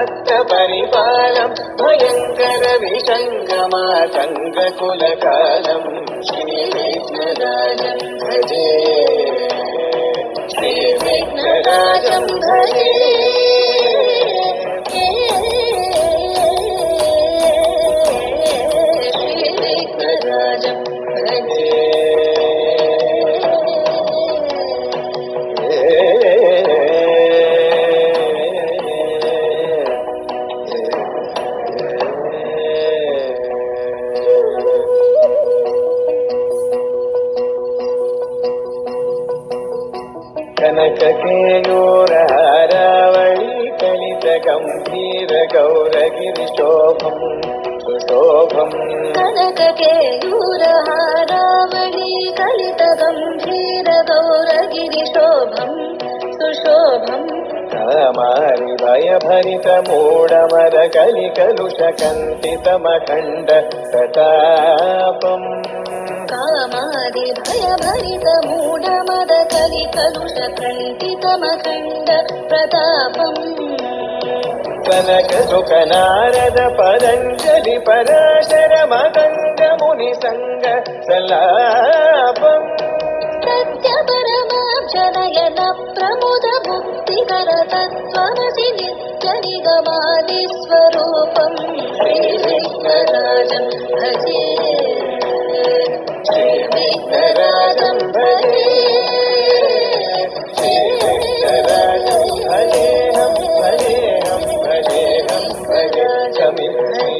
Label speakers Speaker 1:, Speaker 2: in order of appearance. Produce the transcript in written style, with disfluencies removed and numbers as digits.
Speaker 1: భక్త పరిపాలం భయంకర విషంగమాతంగ కులకాలం శ్రీ విఘ్నరాజం భజే శ్రీ విఘ్నరాజం భజే శ్రీ విఘ్నరాజం భజే కనకకేయూరారావళి కలిత గంభీర గౌరగిరి శోభం సుశోభం
Speaker 2: కనకకేయూరారావళి కలిత గంభీర గౌరగిరి శోభం సుశోభం
Speaker 1: కామారి భయభరిత మూఢమర కలి కలుష కంటితమఖండ ప్రతాపం
Speaker 2: కామాది భయభరిత మూఢమద కలి కలుష కంటితమఖండ ప్రతాపం
Speaker 1: కనక సుఖ నారద పదంజలి పరాశర మదంగ ముని సంగ సలాపం
Speaker 2: సత్య పరమాక్షరయన ప్రముద భుక్తికర తత్వమసి నిత్య నిగమాది స్వరూపం శ్రీ విఘ్నరాజం భజే శ్రీ విఘ్నరాజం భజే
Speaker 1: శ్రీ విఘ్నరాజం భజేహం భజేహం భజేహం భజామి శ్రీ